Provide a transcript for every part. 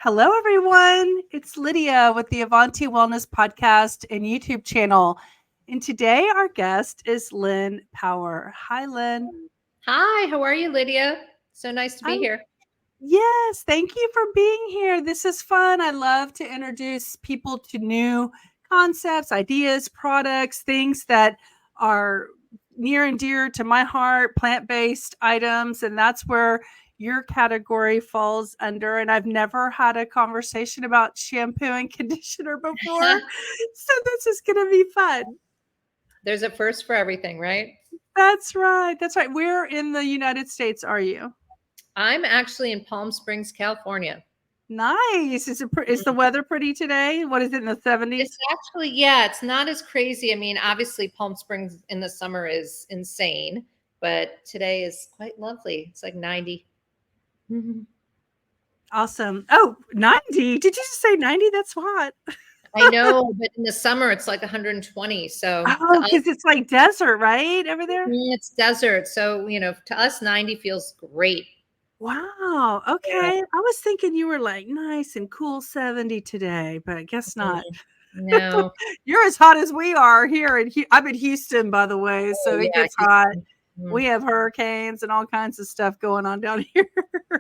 Hello, everyone. It's Lydia with the Avanti Wellness Podcast and YouTube channel. And today our guest is Lynn Power. Hi, Lynn. Hi, how are you, Lydia? So nice to be here. Yes, thank you for being here. This is fun. I love to introduce people to new concepts, ideas, products, things that are near and dear to my heart, plant-based items, and that's where your category falls under. And I've never had a conversation about shampoo and conditioner before. So this is going to be fun. There's a first for everything, right? That's right. That's right. Where in the United States are you? I'm actually in Palm Springs, California. Nice. Is the weather pretty today? What is it, in the 70s? It's actually, yeah, it's not as crazy. I mean, obviously Palm Springs in the summer is insane, but today is quite lovely. It's like 90. Awesome. Oh, 90. Did you just say 90? That's hot. I know, but in the summer it's like 120. So Oh, because it's like desert, right? Over there? it's desert. So, to us 90 feels great. Wow. Okay. Yeah. I was thinking you were like nice and cool 70 today, but I guess not. No. You're as hot as we are here. I'm in Houston, by the way, so it yeah, gets hot. Mhm. We have hurricanes and all kinds of stuff going on down here. Oh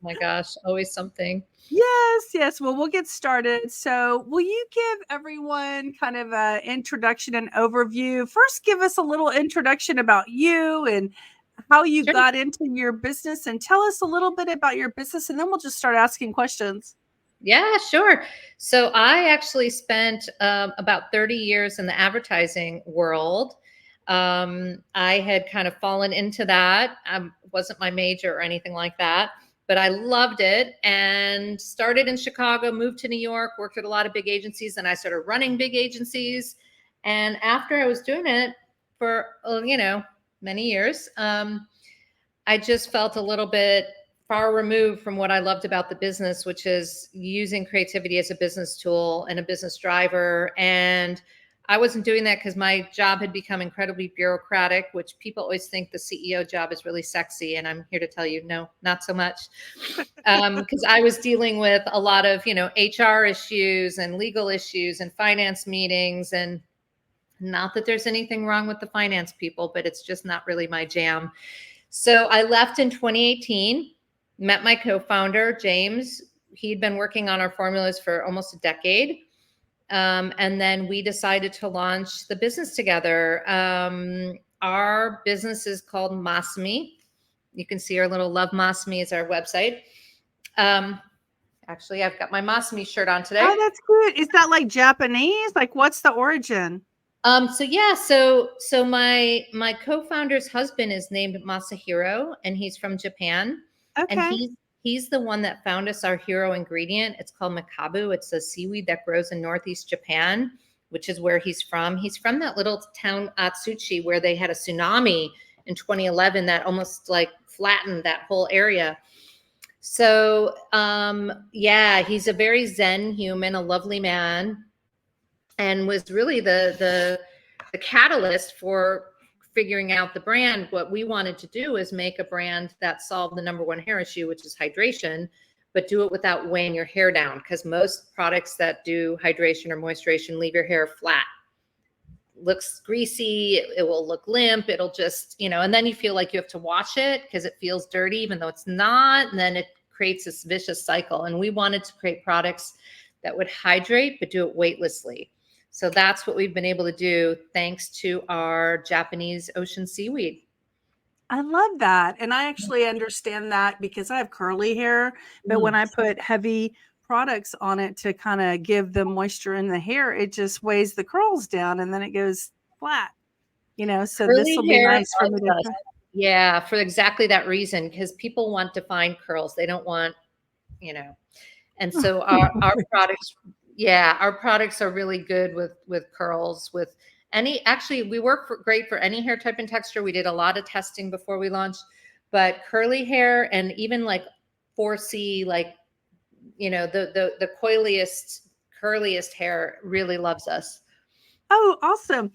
my gosh, always something. Yes. Well, we'll get started. So, will you give everyone kind of an introduction and overview? First, give us a little introduction about you and how you Sure. got into your business, and tell us a little bit about your business, and then we'll just start asking questions. Yeah, sure. So I actually spent about 30 years in the advertising world. I had kind of fallen into that. Wasn't my major or anything like that, but I loved it and started in Chicago, moved to New York, worked at a lot of big agencies, and I started running big agencies. And after I was doing it for, many years, I just felt a little bit far removed from what I loved about the business, which is using creativity as a business tool and a business driver. And I wasn't doing that because my job had become incredibly bureaucratic, which people always think the CEO job is really sexy. And I'm here to tell you, no, not so much. Because I was dealing with a lot of, HR issues and legal issues and finance meetings. And not that there's anything wrong with the finance people, but it's just not really my jam. So I left in 2018, met my co-founder, James. He'd been working on our formulas for almost a decade. And then we decided to launch the business together. Our business is called MASAMI. You can see our little Love MASAMI is our website. Actually, I've got my MASAMI shirt on today. Oh, that's good. Is that like Japanese? Like, what's the origin? So my co-founder's husband is named Masahiro, and he's from Japan. Okay. And he's the one that found us our hero ingredient. It's called Mekabu. It's a seaweed that grows in Northeast Japan, which is where he's from. He's from that little town Atsushi where they had a tsunami in 2011 that almost like flattened that whole area. So he's a very Zen human, a lovely man, and was really the catalyst for figuring out the brand. What we wanted to do is make a brand that solved the number one hair issue, which is hydration, but do it without weighing your hair down, because most products that do hydration or moisturization leave your hair flat. Looks greasy, it will look limp, it'll just, and then you feel like you have to wash it because it feels dirty, even though it's not, and then it creates this vicious cycle. And we wanted to create products that would hydrate, but do it weightlessly. So that's what we've been able to do thanks to our Japanese ocean seaweed. I love that. And I actually understand that because I have curly hair, but when I put heavy products on it to kind of give the moisture in the hair, it just weighs the curls down and then it goes flat, so this will be nice for me to. Yeah, for exactly that reason, because people want defined curls. They don't want, and so our products, our products are really good with curls, with actually we work great for any hair type and texture. We did a lot of testing before we launched, but curly hair and even like 4C, like, the coiliest, curliest hair really loves us. Oh, awesome.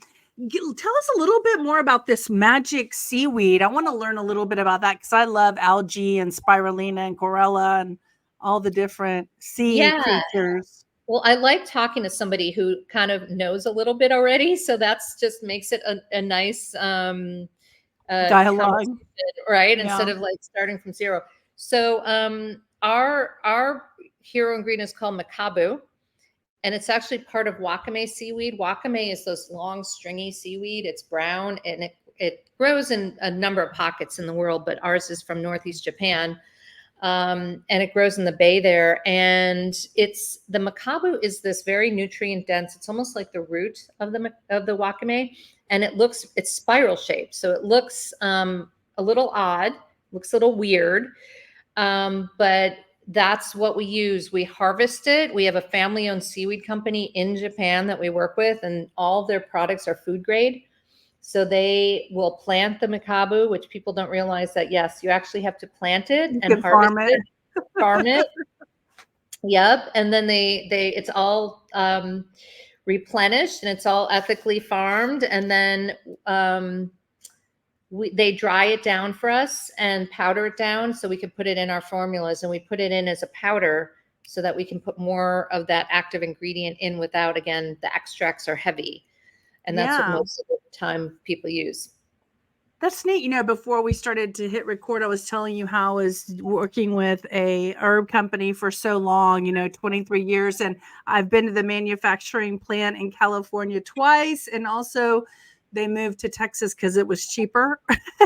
Tell us a little bit more about this magic seaweed. I want to learn a little bit about that because I love algae and spirulina and chlorella and all the different sea Yeah. creatures. Well, I like talking to somebody who kind of knows a little bit already. So that's just makes it a nice Dialogue. conversation, right? Yeah. Instead of like starting from zero. So our hero ingredient is called Mekabu, and it's actually part of wakame seaweed. Wakame is those long, stringy seaweed. It's brown, and it grows in a number of pockets in the world, but ours is from Northeast Japan. And it grows in the bay there. And it's the Mekabu is this very nutrient dense. It's almost like the root of the wakame, and it's spiral shaped, so it looks a little odd, looks a little weird, but that's what we use. We harvest it. We have a family-owned seaweed company in Japan that we work with, and all of their products are food grade. So they will plant the Mekabu, which people don't realize that, yes, you actually have to plant it You and can harvest farm it, it. farm it. Yep. And then it's all replenished, and it's all ethically farmed. And then they dry it down for us and powder it down so we can put it in our formulas, and we put it in as a powder so that we can put more of that active ingredient in without, again, the extracts are heavy. And that's what Yeah. most of the time people use. That's neat. You know, before we started to hit record, I was telling you how I was working with a herb company for so long, 23 years. And I've been to the manufacturing plant in California twice. And also they moved to Texas because it was cheaper,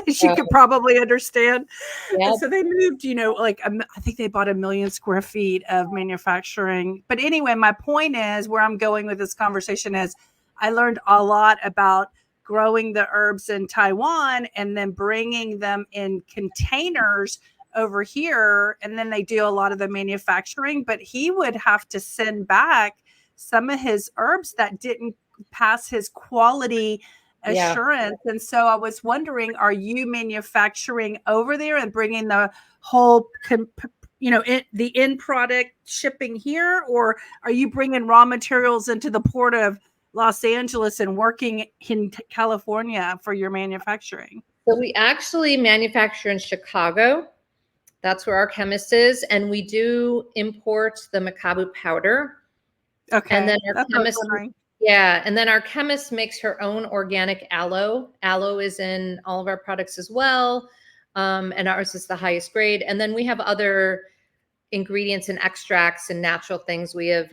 as you could probably understand. And Yep. so they moved, like I think they bought 1 million square feet of manufacturing. But anyway, my point is, where I'm going with this conversation is, I learned a lot about growing the herbs in Taiwan and then bringing them in containers over here. And then they do a lot of the manufacturing, but he would have to send back some of his herbs that didn't pass his quality assurance. Yeah. And so I was wondering, are you manufacturing over there and bringing the whole the end product shipping here, or are you bringing raw materials into the port of Los Angeles and working in California for your manufacturing? So we actually manufacture in Chicago. That's where our chemist is. And we do import the Mekabu powder. Okay. And then our chemist makes her own organic aloe. Aloe is in all of our products as well. And ours is the highest grade. And then we have other ingredients and extracts and natural things. We have,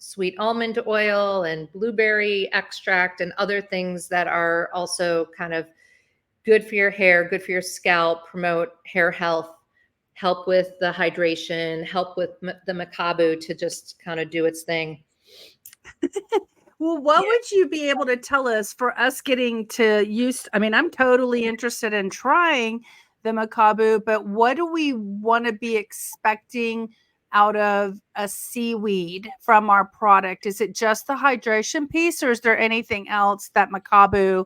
sweet almond oil and blueberry extract and other things that are also kind of good for your hair, good for your scalp, promote hair health, help with the hydration, help with the Mekabu to just kind of do its thing. Well, what would you be able to tell us for us getting to use? I mean, I'm totally interested in trying the Mekabu, but what do we want to be expecting out of a seaweed from our product? Is it just the hydration piece, or is there anything else that Mekabu,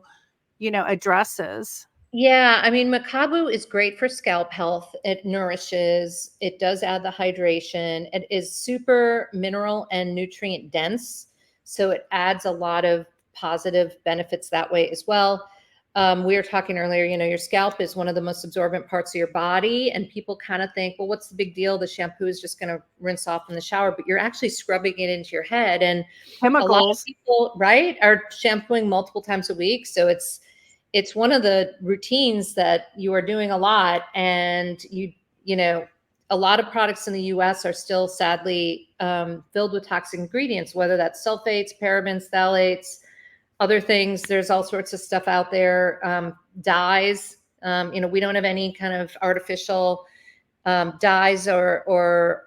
addresses? Yeah, I mean, Mekabu is great for scalp health. It nourishes, it does add the hydration. It is super mineral and nutrient dense. So it adds a lot of positive benefits that way as well. We were talking earlier, your scalp is one of the most absorbent parts of your body. And people kind of think, well, what's the big deal? The shampoo is just going to rinse off in the shower, but you're actually scrubbing it into your head. And chemicals, a lot of people, right, are shampooing multiple times a week. So it's one of the routines that you are doing a lot. And a lot of products in the US are still sadly filled with toxic ingredients, whether that's sulfates, parabens, phthalates, other things. There's all sorts of stuff out there. Dyes, we don't have any kind of artificial dyes or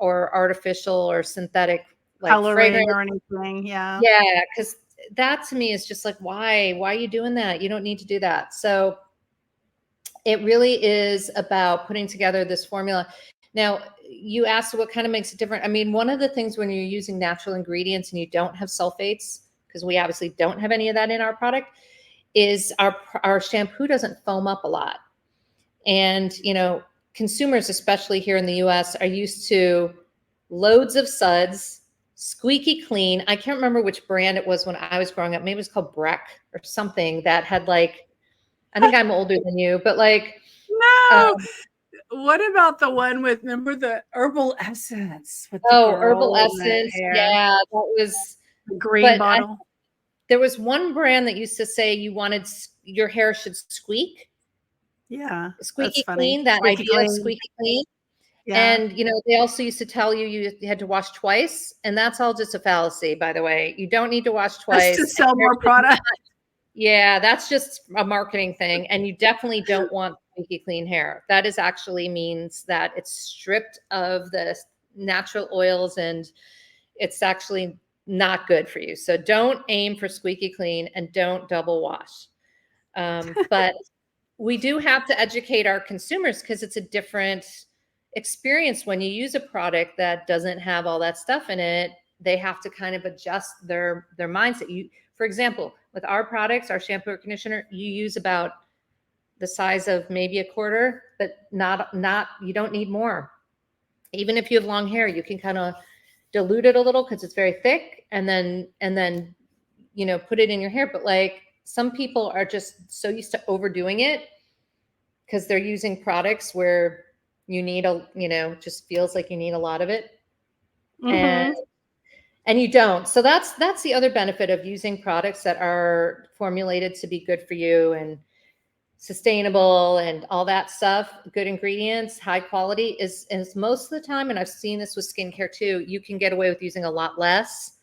artificial or synthetic like coloring fragrance or anything. Yeah. Yeah, because that to me is just like, why are you doing that? You don't need to do that. So it really is about putting together this formula. Now, you asked what kind of makes it different. I mean, one of the things when you're using natural ingredients and you don't have sulfates, because we obviously don't have any of that in our product, is our shampoo doesn't foam up a lot. And, consumers, especially here in the US, are used to loads of suds, squeaky clean. I can't remember which brand it was when I was growing up. Maybe it was called Breck or something that had like, I think I'm older than you, but like, no, what about the one with, remember the herbal essence with the Oh, herbal girl and the essence. hair, Yeah, that was, the green but bottle? there was one brand that used to say you wanted your hair should squeak, Yeah, that's squeaky funny. clean, that Squeaky idea of clean. squeaky clean. Yeah. And, they also used to tell you you had to wash twice, and that's all just a fallacy, by the way. You don't need to wash Just to twice. And sell more product. yeah, that's just a marketing thing. And you definitely don't want squeaky clean hair. That is actually means that it's stripped of the natural oils, and it's actually not good for you. So don't aim for squeaky clean and don't double wash. But we do have to educate our consumers because it's a different experience when you use a product that doesn't have all that stuff in it. They have to kind of adjust their mindset. For example, with our products, our shampoo or conditioner, you use about the size of maybe a quarter, but not you don't need more. Even if you have long hair, you can kind of dilute it a little because it's very thick, and then put it in your hair. But like some people are just so used to overdoing it because they're using products where you need just feels like you need a lot of it. And Mm-hmm. you don't. So that's the other benefit of using products that are formulated to be good for you and sustainable and all that stuff, good ingredients, high quality is most of the time, and I've seen this with skincare too, you can get away with using a lot less.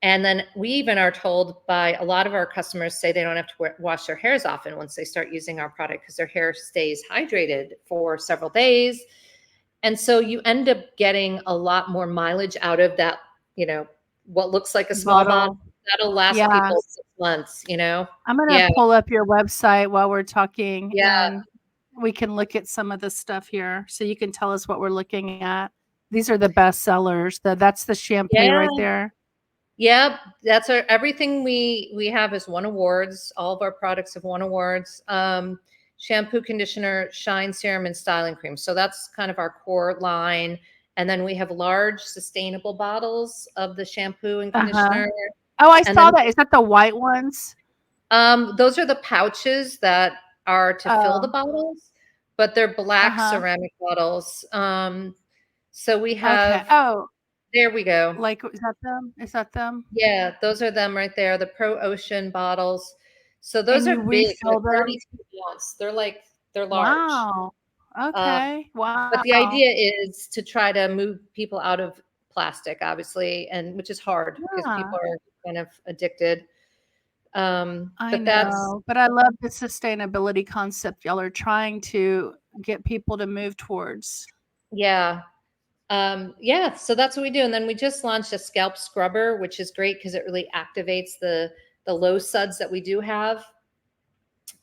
And then we even are told by a lot of our customers say they don't have to wash their hairs often once they start using our product because their hair stays hydrated for several days. And so you end up getting a lot more mileage out of that, what looks like a small bottle. Bottle. That'll last Yeah. people 6 months. I'm gonna Yeah. pull up your website while we're talking, Yeah. and we can look at some of the stuff here so you can tell us what we're looking at. These are the best sellers. That's the shampoo Yeah. right there. Yep, that's everything we have is won awards. All of our products have won awards. Shampoo, conditioner, shine serum, and styling cream. So that's kind of our core line. And then we have large sustainable bottles of the shampoo and Uh-huh. conditioner. Oh, I And saw then that. Is that the white ones? those are the pouches that are to fill the Oh, bottles, but they're black uh-huh. ceramic bottles. So we Okay. have, Oh, there we go. like, is that them? Is that them? Yeah, those are them right there, the Pro Ocean bottles. So those And are you big. They're refill them? 32 ounce. They're large. Wow. Um, Okay. but the Wow. idea is to try to move people out of plastic, obviously, and which is hard because Yeah. people are kind of addicted. I But that's, know, but I love the sustainability concept y'all are trying to get people to move towards. yeah. Yeah, so that's what we do. And then we just launched a scalp scrubber, which is great because it really activates the low suds that we do have.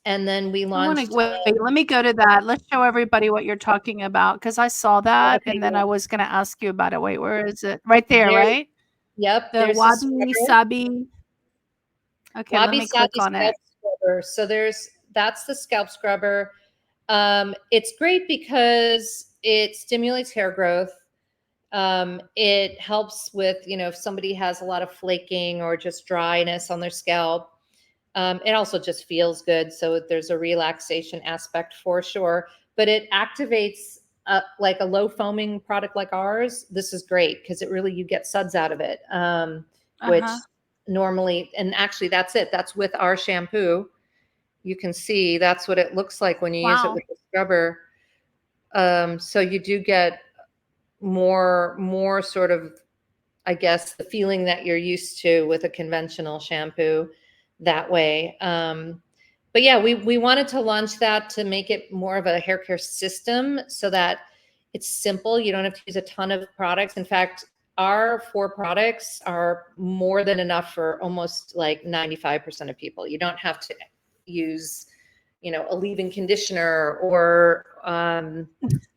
And then we I wanna launched wait, let me go to that. Let's show everybody what you're talking about because I saw that, okay, and then good. I was gonna ask you about it. Wait, where is it? Right there, There, right? yep, The there's the Wabi scrubber. Sabi. Okay, let Wabi me click Sabi on scalp it. scrubber. So that's the scalp scrubber. It's great because it stimulates hair growth. It helps with, if somebody has a lot of flaking or just dryness on their scalp. It also just feels good. So there's a relaxation aspect for sure, but it activates like a low foaming product like ours. This is great because you get suds out of it, which Uh-huh. normally, and actually that's it. That's with our shampoo. You can see that's what it looks like when you use it Wow. with the scrubber. So you do get more sort of, I guess, the feeling that you're used to with a conventional shampoo that way. But yeah, we wanted to launch that to make it more of a hair care system so that it's simple. You don't have to use a ton of products. In fact, our 4 products are more than enough for almost like 95% of people. You don't have to use, a leave-in conditioner or other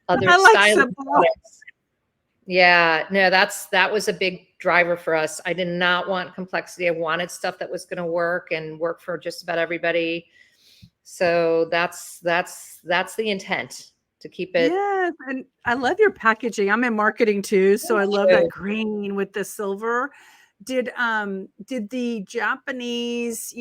I like styling simple. products. Yeah, no, that was a big driver for us. I did not want complexity. I wanted stuff that was going to work and work for just about everybody. So that's the intent, to keep it. Yes, and I love your packaging. I'm in marketing too, so Thank I love that you. green with the silver. did the Japanese,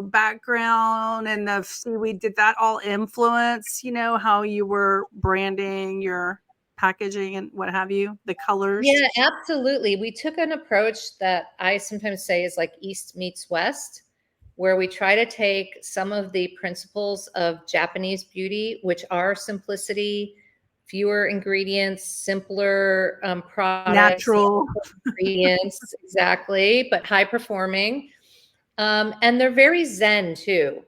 background and the seaweed, did that all influence, how you were branding your packaging and what have you, the colors? Yeah, absolutely. We took an approach that I sometimes say is like East meets West, where we try to take some of the principles of Japanese beauty, which are simplicity, fewer ingredients, simpler products, Natural. ingredients, exactly, but high performing. And they're very Zen too.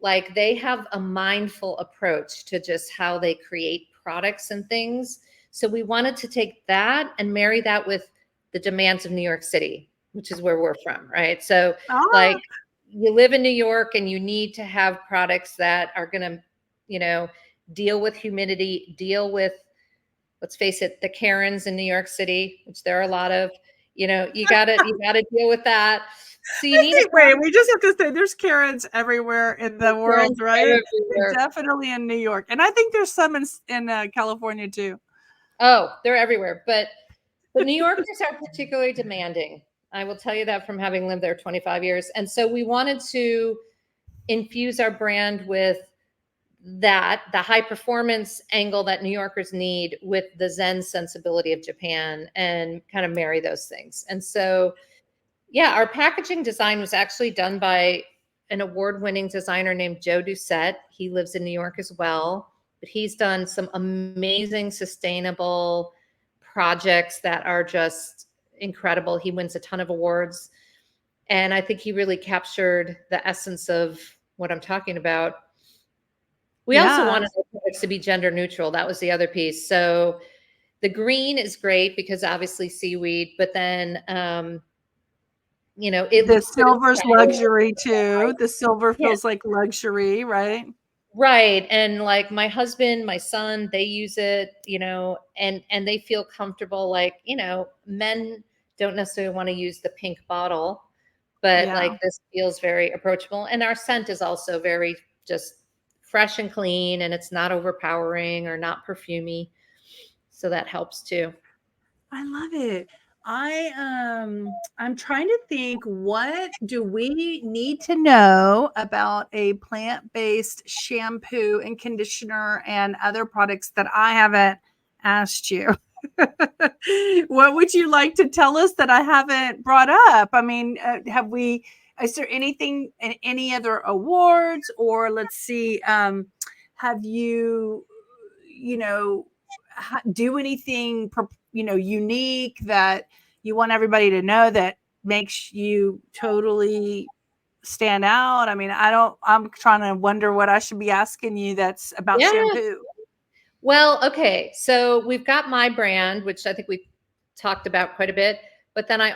Like they have a mindful approach to just how they create products and things. So we wanted to take that and marry that with the demands of New York City, which is where we're from, right? So Ah, like you live in New York and you need to have products that are going to, deal with humidity, deal with, let's face it, the Karens in New York City, which there are a lot of, you gotta deal with that. So you I need a think, wait, we just have to say there's Karens everywhere in the world, Karens right? everywhere. Definitely in New York. And I think there's some in California too. Oh, they're everywhere. But New Yorkers are particularly demanding. I will tell you that from having lived there 25 years. And so we wanted to infuse our brand with the high performance angle that New Yorkers need with the Zen sensibility of Japan and kind of marry those things. And so, yeah, our packaging design was actually done by an award-winning designer named Joe Doucette. He lives in New York as well, but he's done some amazing sustainable projects that are just incredible. He wins a ton of awards. And I think he really captured the essence of what I'm talking about. We also Yeah. wanted our products to be gender neutral. That was the other piece. So the green is great because obviously seaweed, but then it The looks good as silver's flower. luxury too. The silver Yeah. feels like luxury, right? Right. And like my husband, my son, they use it, and they feel comfortable. Like, men don't necessarily want to use the pink bottle, but Yeah. like this feels very approachable. And our scent is also very just fresh and clean, and it's not overpowering or not perfumey. So that helps too. I love it. I'm trying to think, what do we need to know about a plant-based shampoo and conditioner and other products that I haven't asked you? What would you like to tell us that I haven't brought up? I mean, is there anything in any other awards, or let's see, have you, you know, do anything, unique that you want everybody to know that makes you totally stand out? I mean, I'm trying to wonder what I should be asking you that's about Yeah. shampoo. Well, okay. So we've got my brand, which I think we talked about quite a bit. But then I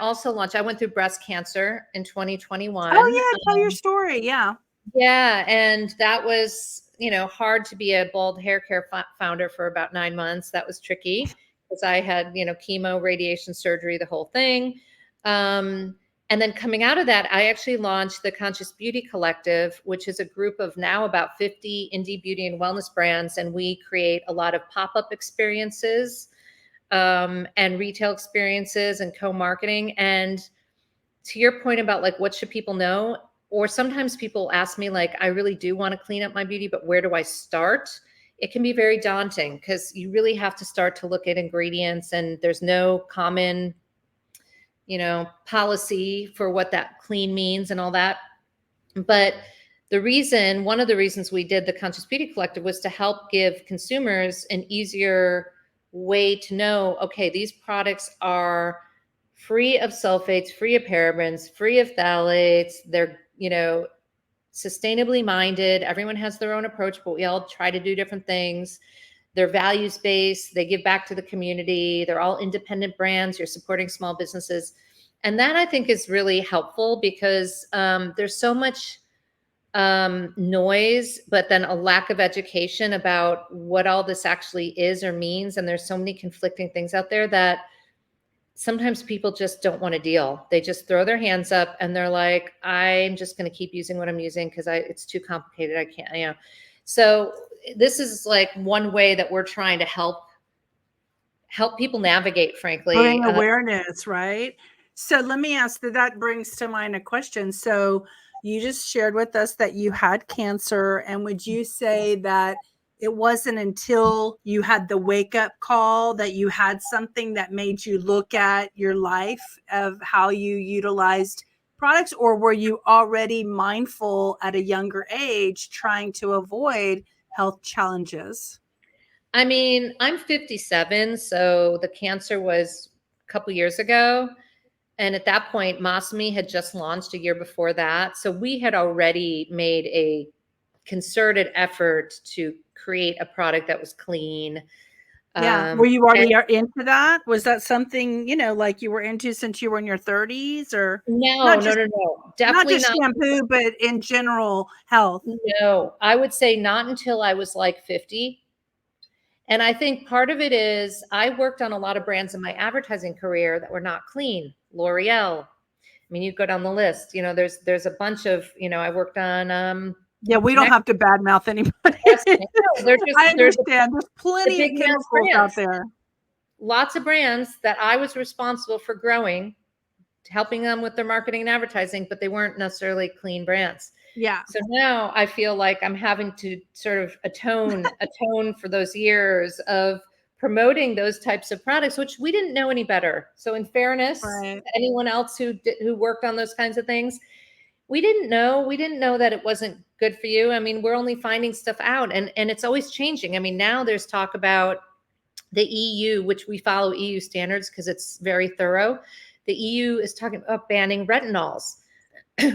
went through breast cancer in 2021. Oh yeah, tell your story. Yeah. Yeah. And that was, hard to be a bald hair care founder for about 9 months. That was tricky because I had, chemo, radiation surgery, the whole thing. And then coming out of that, I actually launched the Conscious Beauty Collective, which is a group of now about 50 indie beauty and wellness brands. And we create a lot of pop-up experiences and retail experiences and co-marketing. And to your point about like, what should people know? Or sometimes people ask me like, I really do want to clean up my beauty, but where do I start? It can be very daunting because you really have to start to look at ingredients, and there's no common policy for what that clean means and all that. But one of the reasons we did the Conscious Beauty Collective was to help give consumers an easier way to know, okay, these products are free of sulfates, free of parabens, free of phthalates. They're, sustainably minded. Everyone has their own approach, but we all try to do different things. They're values-based. They give back to the community. They're all independent brands. You're supporting small businesses. And that I think is really helpful because there's so much noise, but then a lack of education about what all this actually is or means. And there's so many conflicting things out there that sometimes people just don't want to deal. They just throw their hands up and they're like, I'm just going to keep using what I'm using because it's too complicated. I can't, So this is like one way that we're trying to help people navigate, frankly. Bring awareness, right? So let me ask that brings to mind a question. So you just shared with us that you had cancer, and would you say that it wasn't until you had the wake up call that you had something that made you look at your life of how you utilized products, or were you already mindful at a younger age trying to avoid health challenges? I mean, I'm 57, so the cancer was a couple years ago. And at that point, MASAMI had just launched a year before that. So we had already made a concerted effort to create a product that was clean. Yeah. Were you And already into that? Was that something, like you were into since you were in your 30s, or no, not no, just no, no, not definitely just not. shampoo, but in general health? No, I would say not until I was like 50. And I think part of it is I worked on a lot of brands in my advertising career that were not clean. L'Oreal. I mean, you go down the list, there's a bunch of, I worked on Yeah, we don't have to badmouth anybody. Nexxus. No, I there's understand. There's the plenty big of mass chemicals out brands. there. Lots of brands that I was responsible for growing, helping them with their marketing and advertising, but they weren't necessarily clean brands. Yeah. So now I feel like I'm having to sort of atone for those years of promoting those types of products, which we didn't know any better. So in fairness Right. to anyone else who worked on those kinds of things, we didn't know that it wasn't good for you. I mean, we're only finding stuff out, and it's always changing. I mean, now there's talk about the EU, which we follow EU standards because it's very thorough. The EU is talking about banning retinols,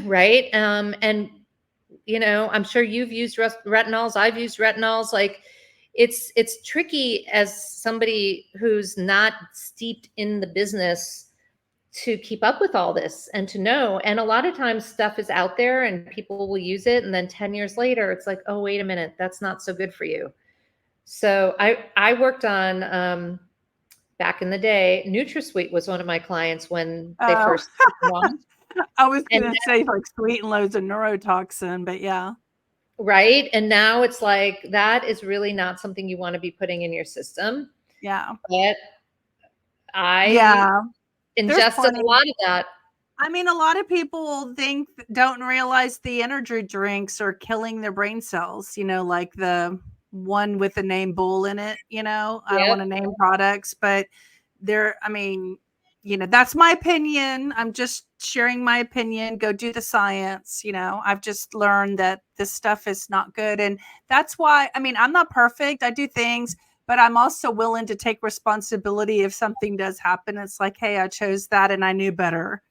right? And I'm sure you've used retinols. I've used retinols. Like, it's tricky as somebody who's not steeped in the business to keep up with all this and to know. And a lot of times stuff is out there and people will use it, and then 10 years later, it's like, oh, wait a minute, that's not so good for you. So I worked on back in the day, NutraSweet was one of my clients when they Oh, first launched. I was And gonna say like sweet and loads of neurotoxin, but yeah. right. And now it's like that is really not something you want to be putting in your system. Yeah. But I Yeah. There's ingested plenty. a lot of that. I mean, a lot of people don't realize the energy drinks are killing their brain cells, like the one with the name Bull in it, I don't Yep. want to name products, but I mean, that's my opinion. I'm just sharing my opinion. Go do the science. I've just learned that this stuff is not good. And that's why, I mean, I'm not perfect. I do things, but I'm also willing to take responsibility if something does happen. It's like, hey, I chose that and I knew better,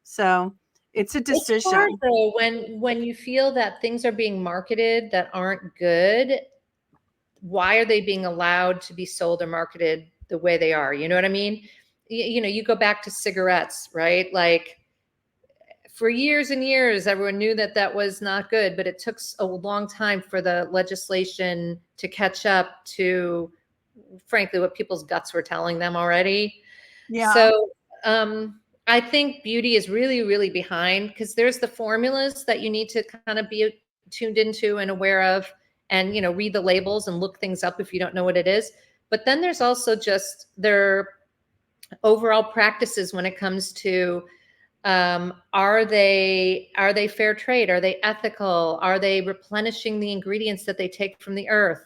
so it's a It's hard decision. though when you feel that things are being marketed that aren't good. Why are they being allowed to be sold or marketed the way they are? You know what I mean? You go back to cigarettes, right? Like, for years and years, everyone knew that that was not good, but it took a long time for the legislation to catch up to, frankly, what people's guts were telling them already. Yeah. So I think beauty is really, really behind, because there's the formulas that you need to kind of be tuned into and aware of, and read the labels and look things up if you don't know what it is. But then there's also just their overall practices when it comes to are they fair trade? Are they ethical? Are they replenishing the ingredients that they take from the earth?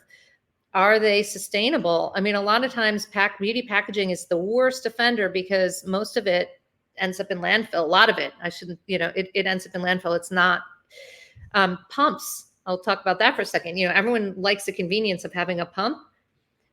Are they sustainable? I mean, a lot of times beauty packaging is the worst offender because most of it ends up in landfill. A lot of it, I shouldn't, it ends up in landfill. It's not pumps. I'll talk about that for a second. Everyone likes the convenience of having a pump.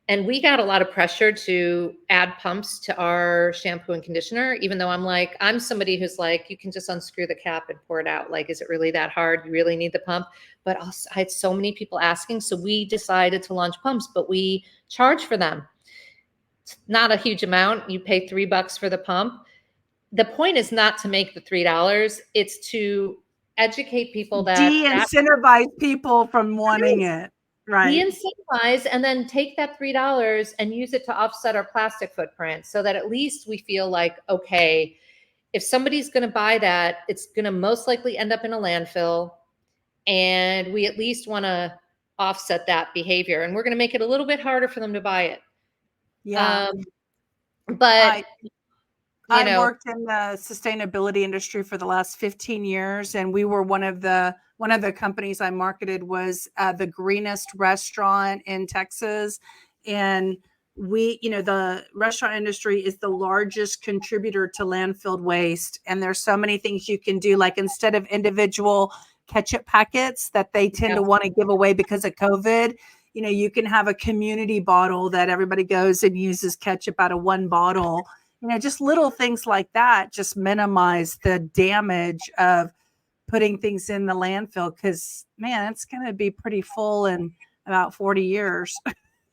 And we got a lot of pressure to add pumps to our shampoo and conditioner, even though I'm somebody who's like, you can just unscrew the cap and pour it out. Like, is it really that hard? You really need the pump? But also, I had so many people asking. So we decided to launch pumps, but we charge for them. It's not a huge amount. You pay $3 for the pump. The point is not to make the $3. It's to educate people that De-incentivize people from wanting it. Right. de-incentivize, and then take that $3 and use it to offset our plastic footprint, so that at least we feel like, okay, if somebody's going to buy that, it's going to most likely end up in a landfill, and we at least want to offset that behavior, and we're going to make it a little bit harder for them to buy it. Yeah. But I worked in the sustainability industry for the last 15 years, and we were one of the companies I marketed was the greenest restaurant in Texas. And we, the restaurant industry is the largest contributor to landfill waste. And there's so many things you can do, like instead of individual ketchup packets that they tend to want to give away because of COVID, you can have a community bottle that everybody goes and uses ketchup out of one bottle. Just little things like that just minimize the damage of putting things in the landfill, because man, it's going to be pretty full in about 40 years.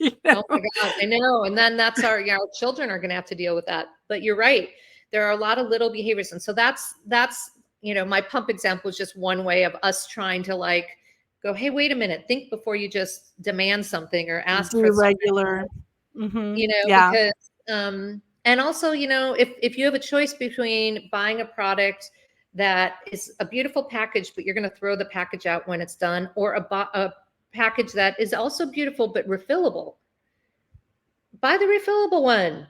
Oh my God, I know. And then that's our children are going to have to deal with that. But you're right. There are a lot of little behaviors. And so that's, my pump example is just one way of us trying to go, hey, wait a minute, think before you just demand something or ask for regular, because, and also, if you have a choice between buying a product that is a beautiful package, but you're going to throw the package out when it's done, or a package that is also beautiful but refillable, buy the refillable one.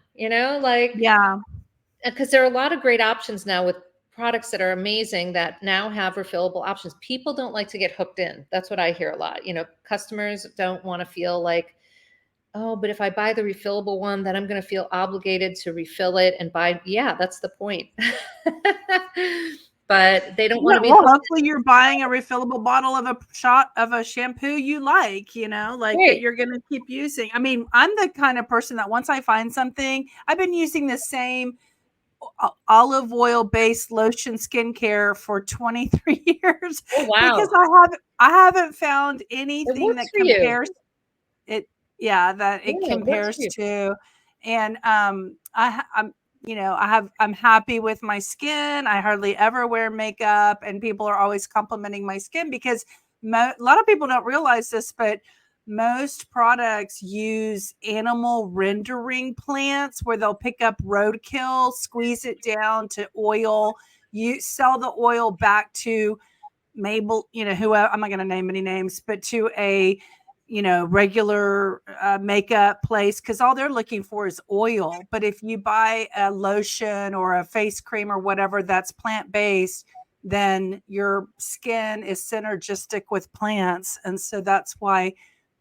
Because there are a lot of great options now with products that are amazing that now have refillable options. People don't like to get hooked in. That's what I hear a lot. Customers don't want to feel like, oh, but if I buy the refillable one, then I'm going to feel obligated to refill it and buy. Yeah, that's the point. But they don't want to be. Well, hopefully you're buying a refillable bottle of a shot of a shampoo you like, that you're going to keep using. I mean, I'm the kind of person that once I find something, I've been using the same olive oil based lotion skincare for 23 years. Oh, wow. Because I haven't found anything that compares it. Yeah, that it compares to. And I'm happy with my skin. I hardly ever wear makeup, and people are always complimenting my skin because a lot of people don't realize this, but most products use animal rendering plants where they'll pick up roadkill, squeeze it down to oil, you sell the oil back to Mabel, whoever, I'm not going to name any names, but to a regular makeup place, because all they're looking for is oil. But if you buy a lotion or a face cream or whatever that's plant-based, then your skin is synergistic with plants. And so that's why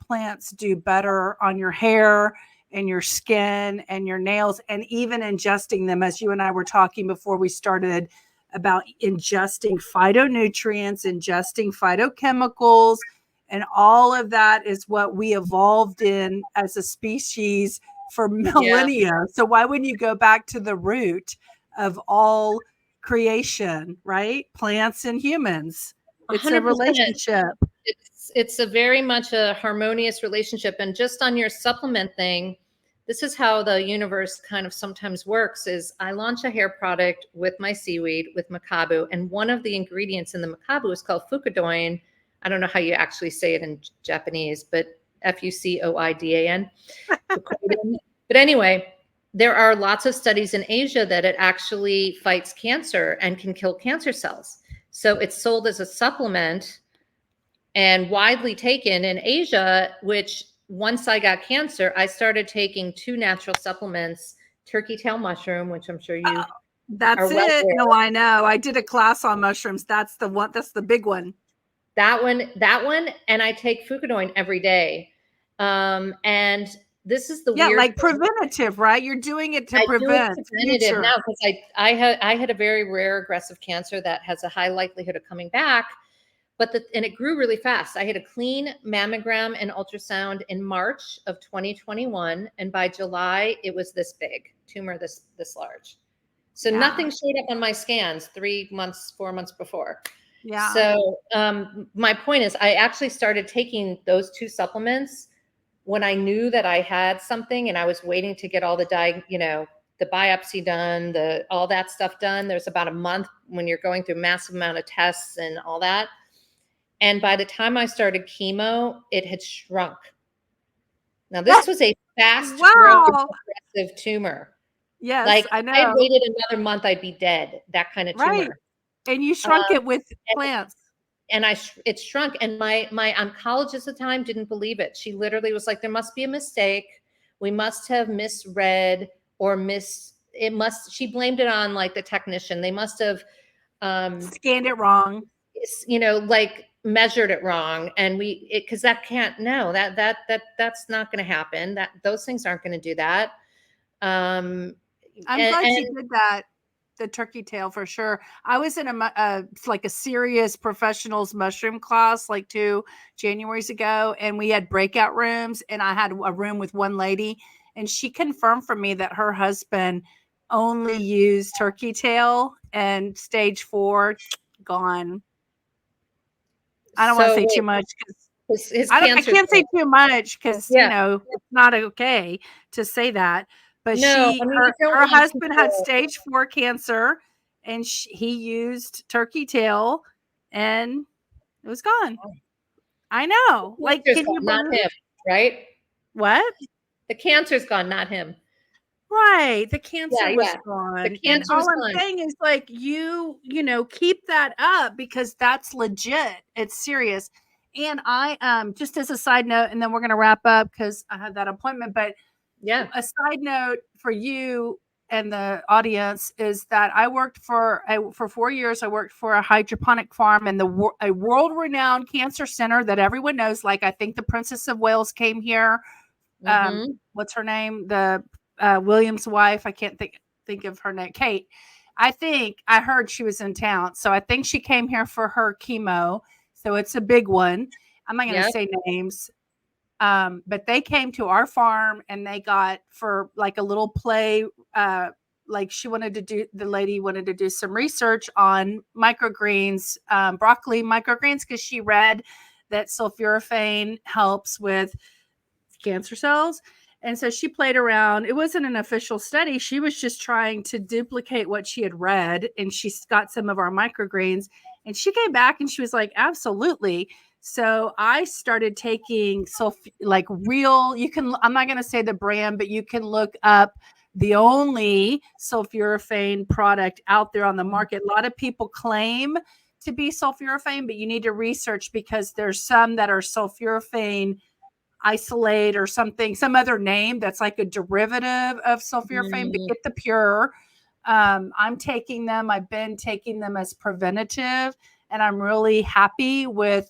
plants do better on your hair and your skin and your nails, and even ingesting them, as you and I were talking before we started about ingesting phytonutrients, ingesting phytochemicals. And all of that is what we evolved in as a species for millennia. Yeah. So why wouldn't you go back to the root of all creation, right? Plants and humans. It's 100%. A relationship. It's a very much a harmonious relationship. And just on your supplement thing, this is how the universe kind of sometimes works is I launch a hair product with my seaweed, with Mekabu. And one of the ingredients in the Mekabu is called fucoidan. I don't know how you actually say it in Japanese, but Fucoidan. But anyway, there are lots of studies in Asia that it actually fights cancer and can kill cancer cells. So it's sold as a supplement and widely taken in Asia, which once I got cancer, I started taking 2 natural supplements, turkey tail mushroom, which I'm sure you that's it. No, I know. I did a class on mushrooms. That's the one. That's the big one. That one, and I take fucoidan every day. And this is the weird like preventative, right? You're doing it to prevent. Preventative now because I had a very rare aggressive cancer that has a high likelihood of coming back, and it grew really fast. I had a clean mammogram and ultrasound in March of 2021, and by July it was this big tumor, this large. So nothing showed up on my scans 4 months before. Yeah. So my point is I actually started taking those 2 supplements when I knew that I had something and I was waiting to get all the biopsy done, all that stuff done. There's about a month when you're going through a massive amount of tests and all that. And by the time I started chemo, it had shrunk. Now this was a fast growing aggressive tumor. Yes, I know. If I waited another month, I'd be dead. That kind of tumor. Right. And you shrunk it with plants. And it shrunk. And my oncologist at the time didn't believe it. She literally was like, there must be a mistake. We must have misread or she blamed it on like the technician. They must have scanned it wrong. Like measured it wrong. And because that can't, no, that's not going to happen. Those things aren't going to do that. I'm glad she did that. The turkey tail for sure. I was in like a serious professionals mushroom class like 2 Januaries ago, and we had breakout rooms, and I had a room with one lady, and she confirmed for me that her husband only used turkey tail, and stage 4 gone. I don't want to say too much because I can't say too much because it's not okay to say that. But her husband had stage 4 cancer, and he used turkey tail, and it was gone. I know. Like, can you not him, right? What? The cancer's gone, not him. Right. The cancer was gone. And all I'm saying is, like, you keep that up because that's legit. It's serious. And I just as a side note, and then we're gonna wrap up because I have that appointment. But a side note for you and the audience is that I worked for 4 years. I worked for a hydroponic farm and a world-renowned cancer center that everyone knows. Like, I think the Princess of Wales came here. What's her name? The William's wife. I can't think of her name. Kate. I heard she was in town. So I think she came here for her chemo. So it's a big one. I'm not going to say names. But they came to our farm and they got for like a little play. Like the lady wanted to do some research on microgreens, broccoli microgreens, because she read that sulforaphane helps with cancer cells. And so she played around. It wasn't an official study. She was just trying to duplicate what she had read. And she got some of our microgreens. And she came back and she was like, absolutely. So I started taking real, I'm not going to say the brand, but you can look up the only sulforaphane product out there on the market. A lot of people claim to be sulforaphane, but you need to research because there's some that are sulforaphane isolate or something, some other name that's like a derivative of sulforaphane, but get the pure. I'm taking them. I've been taking them as preventative, and I'm really happy with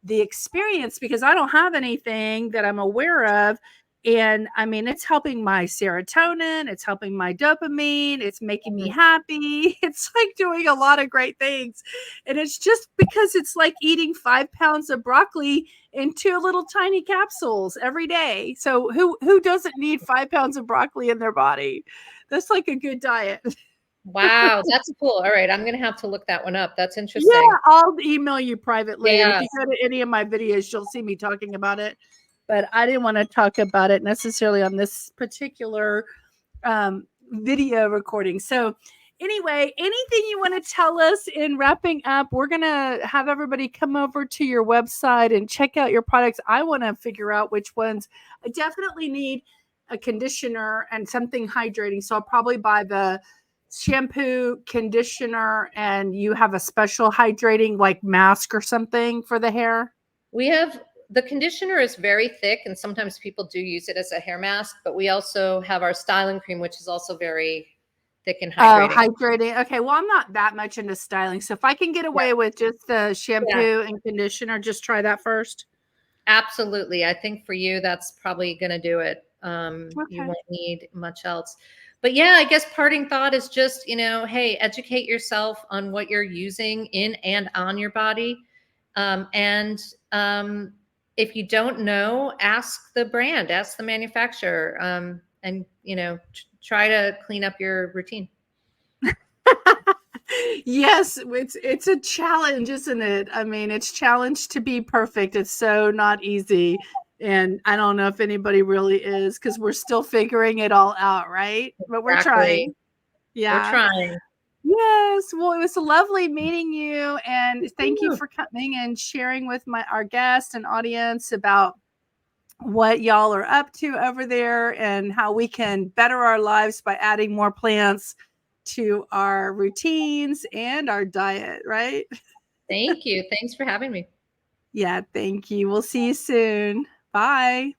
the experience because I don't have anything that I'm aware of. And I mean, it's helping my serotonin. It's helping my dopamine. It's making me happy. It's like doing a lot of great things. And it's just because it's like eating 5 pounds of broccoli in 2 little tiny capsules every day. So who doesn't need 5 pounds of broccoli in their body? That's like a good diet. Wow, that's cool. All right, I'm going to have to look that one up. That's interesting. Yeah, I'll email you privately. And if you go to any of my videos, you'll see me talking about it. But I didn't want to talk about it necessarily on this particular video recording. So anyway, anything you want to tell us in wrapping up? We're going to have everybody come over to your website and check out your products. I want to figure out which ones. I definitely need a conditioner and something hydrating. So I'll probably buy the shampoo, conditioner, and you have a special hydrating like mask or something for the hair. The conditioner is very thick, and sometimes people do use it as a hair mask, but we also have our styling cream, which is also very thick and hydrating. Hydrating. Okay, well, I'm not that much into styling, so if I can get away with just the shampoo and conditioner, just try that first. Absolutely. I think for you, that's probably going to do it. You won't need much else. But yeah, I guess parting thought is just, hey, educate yourself on what you're using in and on your body. If you don't know, ask the brand, ask the manufacturer, and try to clean up your routine. Yes, it's a challenge, isn't it? I mean, it's challenge to be perfect. It's so not easy. And I don't know if anybody really is because we're still figuring it all out, right? But we're trying. Yeah. We're trying. Yes. Well, it was lovely meeting you. And thank you for coming and sharing with our guests and audience about what y'all are up to over there and how we can better our lives by adding more plants to our routines and our diet, right? Thank you. Thanks for having me. Yeah, thank you. We'll see you soon. Bye.